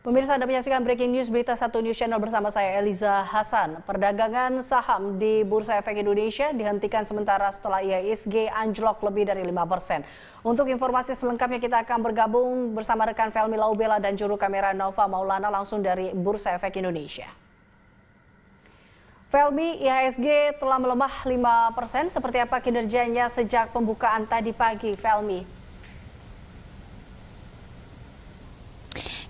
Pemirsa, Anda menyaksikan Breaking News Berita 1 News Channel bersama saya Eliza Hasan. Perdagangan saham di Bursa Efek Indonesia dihentikan sementara setelah IHSG anjlok lebih dari 5%. Untuk informasi selengkapnya kita akan bergabung bersama rekan Felmi Laubela dan juru kamera Nova Maulana langsung dari Bursa Efek Indonesia. Felmi, IHSG telah melemah 5%. Seperti apa kinerjanya sejak pembukaan tadi pagi, Felmi?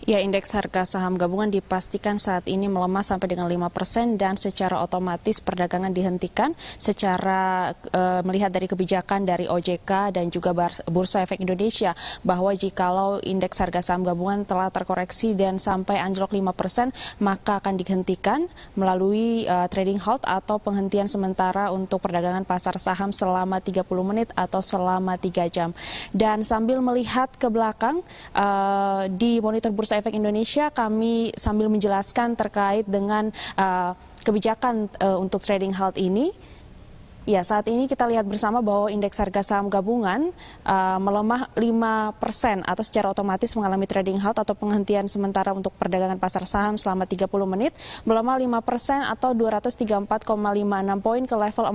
Ya, indeks harga saham gabungan dipastikan saat ini melemah sampai dengan 5% dan secara otomatis perdagangan dihentikan secara melihat dari kebijakan dari OJK dan juga Bursa Efek Indonesia bahwa jikalau indeks harga saham gabungan telah terkoreksi dan sampai anjlok 5%, maka akan dihentikan melalui trading halt atau penghentian sementara untuk perdagangan pasar saham selama 30 menit atau selama 3 jam. Dan sambil melihat ke belakang di monitor Bursa Efek Indonesia, kami sambil menjelaskan terkait dengan kebijakan untuk trading halt ini. Ya, saat ini kita lihat bersama bahwa indeks harga saham gabungan melemah 5% atau secara otomatis mengalami trading halt atau penghentian sementara untuk perdagangan pasar saham selama 30 menit, melemah 5% atau 234,56 poin ke level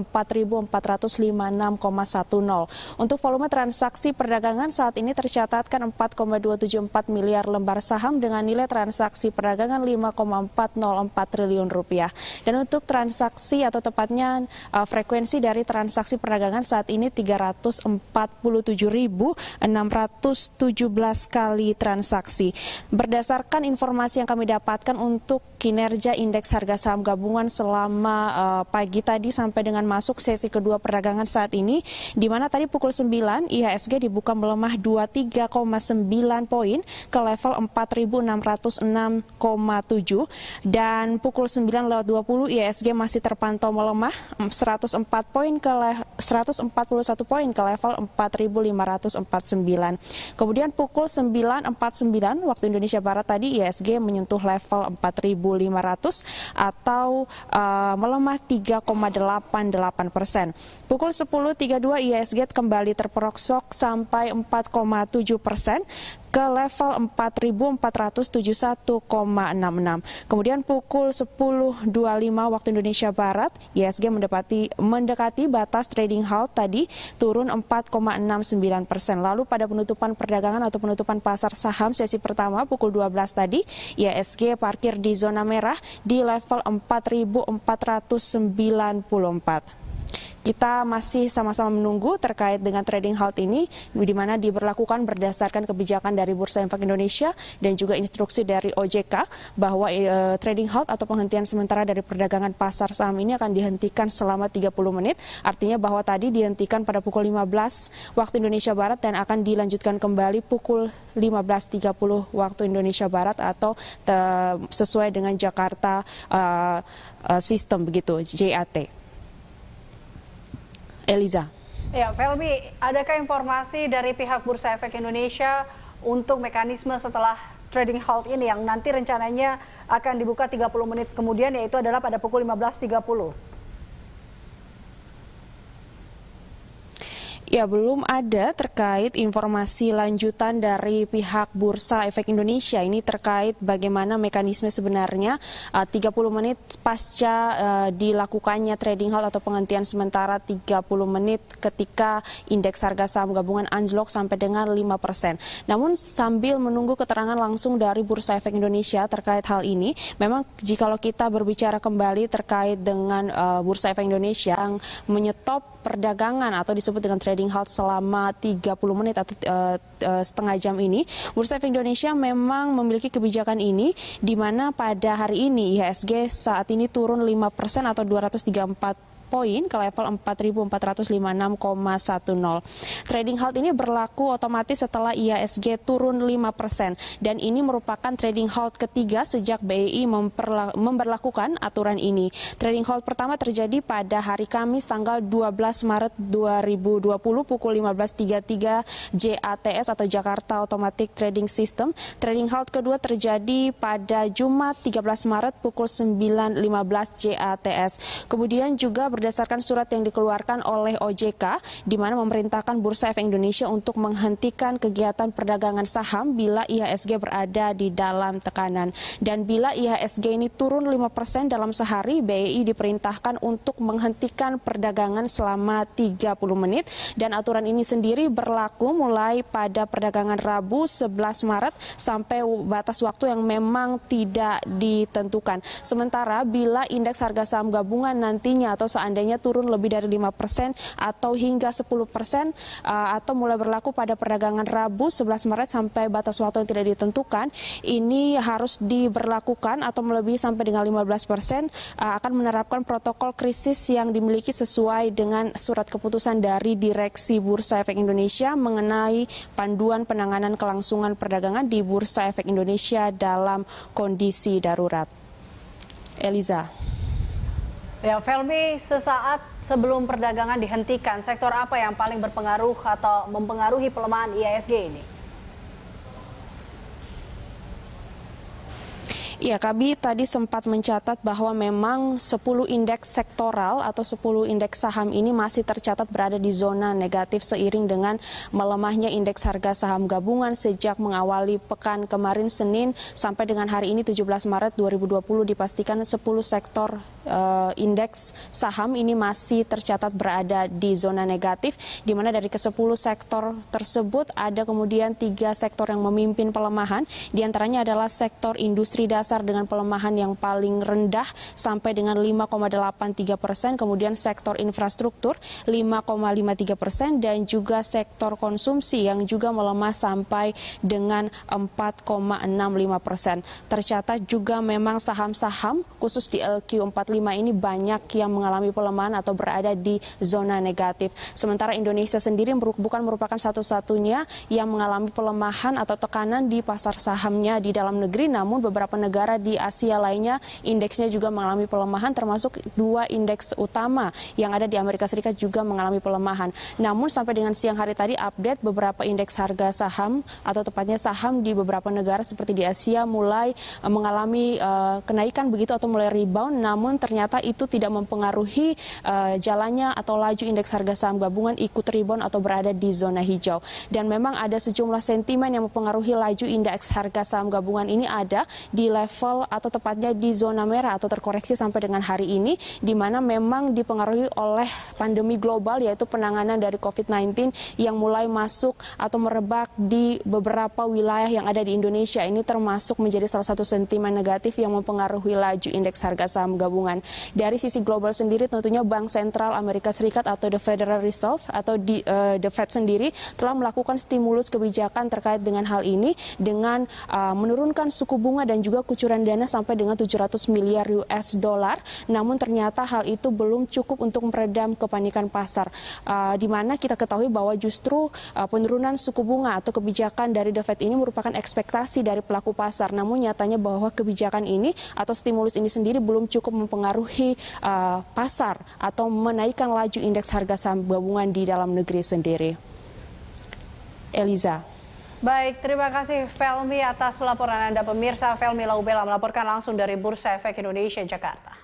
4.456,10. Untuk volume transaksi perdagangan saat ini tercatatkan 4,274 miliar lembar saham dengan nilai transaksi perdagangan 5,404 triliun rupiah. Dan untuk transaksi atau tepatnya frekuensi dari transaksi perdagangan saat ini 347.617 kali transaksi. Berdasarkan informasi yang kami dapatkan untuk kinerja indeks harga saham gabungan selama pagi tadi sampai dengan masuk sesi kedua perdagangan saat ini, di mana tadi pukul 9 IHSG dibuka melemah 23,9 poin ke level 4.606,7 dan pukul 9:20 IHSG masih terpantau melemah 141 poin ke level 4.549. Kemudian pukul 9.49 waktu Indonesia Barat tadi IHSG menyentuh level 4.500 atau melemah 3,88%. Pukul 10.32 IHSG kembali terperoksok sampai 4,7% ke level 4.471,66. Kemudian pukul 10.25 waktu Indonesia Barat, IHSG mendekati batas trading halt tadi turun 4,69%. Lalu pada penutupan perdagangan atau penutupan pasar saham sesi pertama pukul 12 tadi, IHSG parkir di zona merah di level 4.494. Kita masih sama-sama menunggu terkait dengan trading halt ini, di mana diberlakukan berdasarkan kebijakan dari Bursa Efek Indonesia dan juga instruksi dari OJK bahwa trading halt atau penghentian sementara dari perdagangan pasar saham ini akan dihentikan selama 30 menit. Artinya bahwa tadi dihentikan pada pukul 15 waktu Indonesia Barat dan akan dilanjutkan kembali pukul 15.30 waktu Indonesia Barat atau sesuai dengan Jakarta sistem begitu, JAT. Eliza. Ya, Felmi, adakah informasi dari pihak Bursa Efek Indonesia untuk mekanisme setelah trading halt ini yang nanti rencananya akan dibuka 30 menit kemudian, yaitu adalah pada pukul 15.30? Ya, belum ada terkait informasi lanjutan dari pihak Bursa Efek Indonesia. Ini terkait bagaimana mekanisme sebenarnya 30 menit pasca dilakukannya trading halt atau penghentian sementara 30 menit ketika indeks harga saham gabungan anjlok sampai dengan 5%. Namun sambil menunggu keterangan langsung dari Bursa Efek Indonesia terkait hal ini, memang jikalau kita berbicara kembali terkait dengan Bursa Efek Indonesia yang menyetop perdagangan atau disebut dengan trading halt selama 30 menit atau setengah jam ini, Bursa Efek Indonesia memang memiliki kebijakan ini di mana pada hari ini IHSG saat ini turun 5% atau 234 poin ke level 4.456,10. Trading halt ini berlaku otomatis setelah IHSG turun 5% dan ini merupakan trading halt ketiga sejak BEI memberlakukan aturan ini. Trading halt pertama terjadi pada hari Kamis tanggal 12 Maret 2020 pukul 15.33 JATS atau Jakarta Automatic Trading System. Trading halt kedua terjadi pada Jumat 13 Maret pukul 9.15 JATS. Kemudian juga berdasarkan surat yang dikeluarkan oleh OJK, di mana memerintahkan Bursa Efek Indonesia untuk menghentikan kegiatan perdagangan saham bila IHSG berada di dalam tekanan. Dan bila IHSG ini turun 5% dalam sehari, BEI diperintahkan untuk menghentikan perdagangan selama 30 menit. Dan aturan ini sendiri berlaku mulai pada perdagangan Rabu 11 Maret sampai batas waktu yang memang tidak ditentukan. Sementara bila indeks harga saham gabungan nantinya atau seandainya turun lebih dari 5% atau hingga 10% atau mulai berlaku pada perdagangan Rabu 11 Maret sampai batas waktu yang tidak ditentukan, ini harus diberlakukan atau melebihi sampai dengan 15% akan menerapkan protokol krisis yang dimiliki sesuai dengan surat keputusan dari Direksi Bursa Efek Indonesia mengenai panduan penanganan kelangsungan perdagangan di Bursa Efek Indonesia dalam kondisi darurat. Eliza. Ya, Felmi, sesaat sebelum perdagangan dihentikan, sektor apa yang paling berpengaruh atau mempengaruhi pelemahan IHSG ini? Ya, kami tadi sempat mencatat bahwa memang 10 indeks sektoral atau 10 indeks saham ini masih tercatat berada di zona negatif seiring dengan melemahnya indeks harga saham gabungan sejak mengawali pekan kemarin Senin sampai dengan hari ini 17 Maret 2020 dipastikan 10 sektor indeks saham ini masih tercatat berada di zona negatif, di mana dari ke-10 sektor tersebut ada kemudian 3 sektor yang memimpin pelemahan, diantaranya adalah sektor industri dasar dengan pelemahan yang paling rendah sampai dengan 5,83%, kemudian sektor infrastruktur 5,53% dan juga sektor konsumsi yang juga melemah sampai dengan 4,65%. Tercatat juga memang saham-saham khusus di LQ45 ini banyak yang mengalami pelemahan atau berada di zona negatif. Sementara Indonesia sendiri bukan merupakan satu-satunya yang mengalami pelemahan atau tekanan di pasar sahamnya di dalam negeri, namun beberapa negara di Asia lainnya indeksnya juga mengalami pelemahan, termasuk 2 indeks utama yang ada di Amerika Serikat juga mengalami pelemahan. Namun sampai dengan siang hari tadi update beberapa indeks harga saham atau tepatnya saham di beberapa negara seperti di Asia mulai mengalami kenaikan begitu atau mulai rebound, namun ternyata itu tidak mempengaruhi jalannya atau laju indeks harga saham gabungan ikut rebound atau berada di zona hijau. Dan memang ada sejumlah sentimen yang mempengaruhi laju indeks harga saham gabungan ini ada di level atau tepatnya di zona merah atau terkoreksi sampai dengan hari ini, di mana memang dipengaruhi oleh pandemi global yaitu penanganan dari COVID-19 yang mulai masuk atau merebak di beberapa wilayah yang ada di Indonesia. Ini termasuk menjadi salah satu sentimen negatif yang mempengaruhi laju indeks harga saham gabungan. Dari sisi global sendiri tentunya Bank Sentral Amerika Serikat atau The Federal Reserve atau The Fed sendiri telah melakukan stimulus kebijakan terkait dengan hal ini dengan menurunkan suku bunga dan juga kucuran dana sampai dengan 700 miliar US dollar. Namun ternyata hal itu belum cukup untuk meredam kepanikan pasar. Di mana kita ketahui bahwa justru penurunan suku bunga atau kebijakan dari The Fed ini merupakan ekspektasi dari pelaku pasar. Namun nyatanya bahwa kebijakan ini atau stimulus ini sendiri belum cukup mempengaruhi pasar atau menaikkan laju indeks harga saham gabungan di dalam negeri sendiri. Eliza. Baik, terima kasih Felmi atas laporan Anda pemirsa. Felmi Laubela melaporkan langsung dari Bursa Efek Indonesia, Jakarta.